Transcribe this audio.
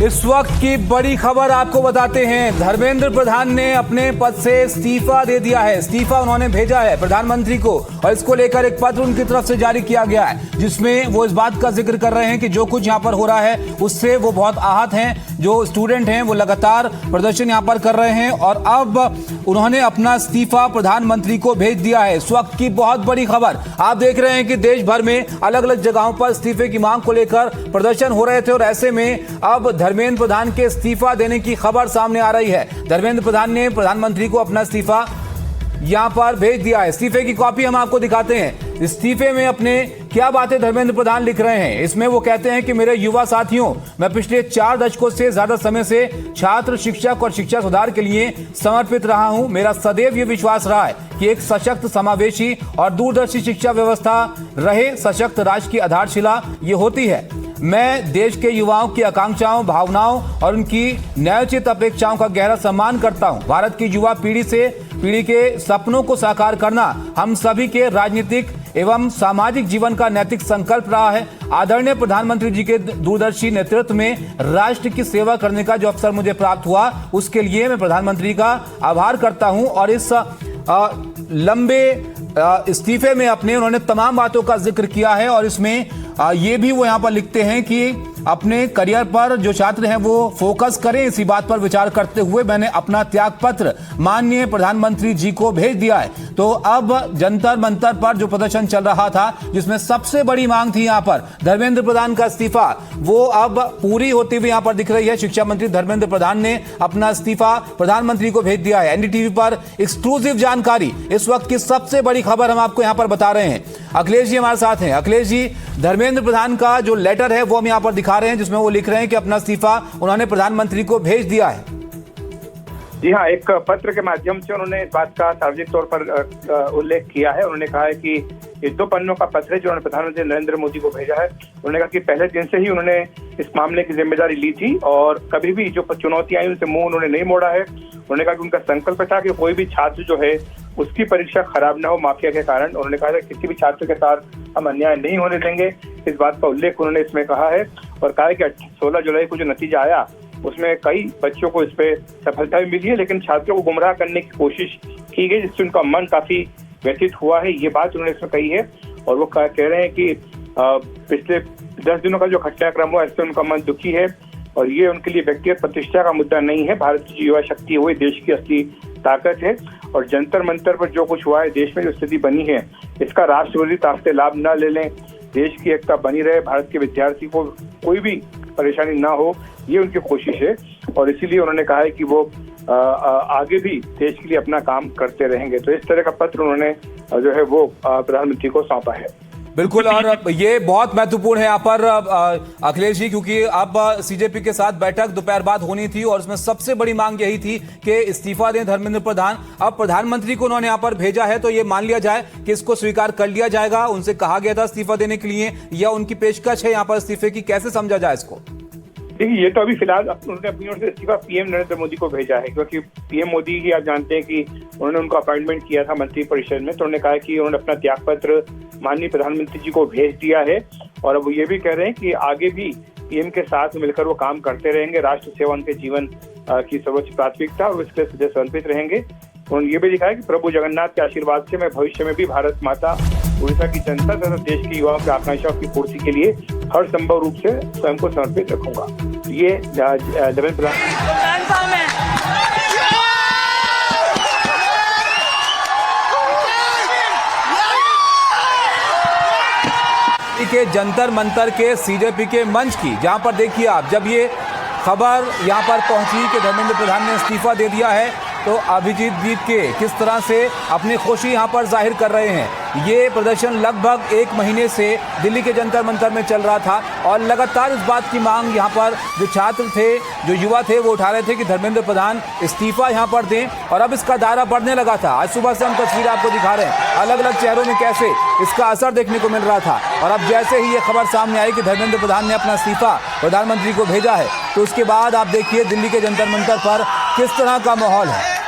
इस वक्त की बड़ी खबर आपको बताते हैं। धर्मेंद्र प्रधान ने अपने पद से इस्तीफा दे दिया है। इस्तीफा उन्होंने भेजा है प्रधानमंत्री को और इसको लेकर एक पत्र उनकी तरफ से जारी किया गया है, जिसमें वो इस बात का जिक्र कर रहे हैं कि जो कुछ यहाँ पर हो रहा है उससे वो बहुत आहत हैं। जो स्टूडेंट हैं वो लगातार प्रदर्शन यहाँ पर कर रहे हैं और अब उन्होंने अपना इस्तीफा प्रधानमंत्री को भेज दिया है। इस वक्त की बहुत बड़ी खबर आप देख रहे हैं कि देश भर में अलग अलग जगहों पर इस्तीफे की मांग को लेकर प्रदर्शन हो रहे थे और ऐसे में अब धर्मेंद्र प्रधान के इस्तीफा देने की खबर सामने आ रही है। धर्मेंद्र प्रधान ने प्रधानमंत्री को अपना इस्तीफा यहां पर भेज दिया है। इस्तीफे की कॉपी हम आपको दिखाते हैं। इस्तीफे में अपने क्या बातें धर्मेंद्र प्रधान लिख रहे हैं। इसमें वो कहते हैं कि मेरे युवा साथियों, मैं पिछले 4 दशकों से ज्यादा समय से छात्र, शिक्षक और शिक्षा सुधार के लिए समर्पित रहा हूं। मेरा सदैव ये विश्वास रहा है कि एक सशक्त, समावेशी और दूरदर्शी शिक्षा व्यवस्था रहे। सशक्त राष्ट्र की आधारशिला ये होती है। मैं देश के युवाओं की आकांक्षाओं, भावनाओं और उनकी न्यायोचित अपेक्षाओं का गहरा सम्मान करता हूं। भारत की युवा पीढ़ी के सपनों को साकार करना हम सभी के राजनीतिक एवं सामाजिक जीवन का नैतिक संकल्प रहा है। आदरणीय प्रधानमंत्री जी के दूरदर्शी नेतृत्व में राष्ट्र की सेवा करने का जो अवसर मुझे प्राप्त हुआ, उसके लिए मैं प्रधानमंत्री का आभार करता हूं। और इस लंबे इस्तीफे में अपने उन्होंने तमाम बातों का जिक्र किया है और इसमें ये भी वो यहाँ पर लिखते हैं कि अपने करियर पर जो छात्र हैं वो फोकस करें। इसी बात पर विचार करते हुए मैंने अपना त्याग पत्र माननीय प्रधानमंत्री जी को भेज दिया है। तो अब जंतर मंतर पर जो प्रदर्शन चल रहा था, जिसमें सबसे बड़ी मांग थी यहाँ पर धर्मेंद्र प्रधान का इस्तीफा, वो अब पूरी होती हुई यहाँ पर दिख रही है। शिक्षा मंत्री धर्मेंद्र प्रधान ने अपना इस्तीफा प्रधानमंत्री को भेज दिया है। एनडीटीवी पर एक्सक्लूसिव जानकारी, इस वक्त की सबसे बड़ी खबर हम आपको यहाँ पर बता रहे हैं। अखिलेश जी हमारे साथ हैं। अखिलेश जी, धर्मेंद्र प्रधान का जो लेटर है वो हम यहाँ पर दिखा रहे हैं, जिसमें वो लिख रहे हैं कि अपना इस्तीफा उन्होंने प्रधानमंत्री को भेज दिया है। जी हाँ, एक पत्र के माध्यम से उन्होंने इस बात का सार्वजनिक तौर पर उल्लेख किया है। उन्होंने कहा है कि ये 2 पन्नों का पत्र है जो उन्होंने प्रधानमंत्री नरेंद्र मोदी को भेजा है। उन्होंने कहा कि पहले दिन से ही उन्होंने इस मामले की जिम्मेदारी ली थी और कभी भी जो चुनौतियां आई उनसे मुंह उन्होंने नहीं मोड़ा है। उन्होंने कहा कि उनका संकल्प था कि कोई भी छात्र जो है उसकी परीक्षा खराब न हो माफिया के कारण। उन्होंने कहा था किसी भी छात्र के साथ हम अन्याय नहीं होने देंगे। इस बात का उल्लेख उन्होंने इसमें कहा है और कहा है कि 16 जुलाई को जो नतीजा आया उसमें कई बच्चों को इस पे सफलता भी मिली है, लेकिन छात्रों को गुमराह करने की कोशिश की गई, जिससे उनका मन काफी व्यथित हुआ है। ये बात उन्होंने इसमें कही है और वो कह रहे हैं कि पिछले 10 दिनों का जो घटनाक्रम हुआ इससे उनका मन दुखी है और ये उनके लिए व्यक्तिगत प्रतिष्ठा का मुद्दा नहीं है। भारत की युवा शक्ति हुई देश की असली ताकत है और जंतर मंतर पर जो कुछ हुआ है, देश में जो स्थिति बनी है, इसका राष्ट्रवादी ताकतें लाभ न ले लें। देश की एकता बनी रहे, भारत के विद्यार्थी को कोई भी परेशानी ना हो, ये उनकी कोशिश है और इसीलिए उन्होंने कहा है कि वो आगे भी देश के लिए अपना काम करते रहेंगे। तो इस तरह का पत्र उन्होंने जो है वो प्रधानमंत्री को सौंपा है। बिल्कुल, और ये बहुत महत्वपूर्ण है यहाँ पर अखिलेश जी, क्योंकि अब सीजेपी के साथ बैठक दोपहर बाद होनी थी और उसमें सबसे बड़ी मांग यही थी कि इस्तीफा दें धर्मेंद्र प्रधान। अब प्रधानमंत्री को उन्होंने यहाँ पर भेजा है तो ये मान लिया जाए कि इसको स्वीकार कर लिया जाएगा। उनसे कहा गया था इस्तीफा देने के लिए या उनकी पेशकश है यहाँ पर इस्तीफे की, कैसे समझा जाए इसको? देखिए, ये तो अभी फिलहाल उन्होंने अपनी ओर से इस्तीफा पीएम नरेंद्र मोदी को भेजा है, क्योंकि पीएम मोदी ही आप जानते हैं कि उन्होंने उनको अपॉइंटमेंट किया था मंत्री परिषद में। तो उन्होंने कहा कि उन्होंने अपना त्यागपत्र माननीय प्रधानमंत्री जी को भेज दिया है और अब वो ये भी कह रहे हैं कि आगे भी पीएम के साथ मिलकर वो काम करते रहेंगे। राष्ट्र सेवा उनके जीवन की सर्वोच्च प्राथमिकता और इसके लिए सदैव समर्पित रहेंगे। उन्होंने ये भी दिखाया कि प्रभु जगन्नाथ के आशीर्वाद से मैं भविष्य में भी भारत माता, उड़ीसा की जनता तथा देश के युवाओं की आकांक्षाओं की पूर्ति के लिए हर संभव रूप से स्वयं को समर्पित रखूंगा। ये धर्मेंद्र प्रधान के जंतर मंतर के सीजेपी के मंच की, जहां पर देखिए आप, जब ये खबर यहां पर पहुंची कि धर्मेंद्र प्रधान ने इस्तीफा दे दिया है तो अभिजीत जीत के किस तरह से अपनी खुशी यहां पर जाहिर कर रहे हैं। ये प्रदर्शन लगभग 1 महीने से दिल्ली के जंतर मंतर में चल रहा था और लगातार इस बात की मांग यहां पर जो छात्र थे, जो युवा थे, वो उठा रहे थे कि धर्मेंद्र प्रधान इस्तीफा यहां पर दें और अब इसका दायरा बढ़ने लगा था। आज सुबह से हम तस्वीर आपको दिखा रहे हैं, अलग अलग चेहरों में कैसे इसका असर देखने को मिल रहा था और अब जैसे ही ये खबर सामने आई कि धर्मेंद्र प्रधान ने अपना इस्तीफा प्रधानमंत्री को भेजा है, तो उसके बाद आप देखिए दिल्ली के जंतर मंतर पर किस तरह का माहौल है।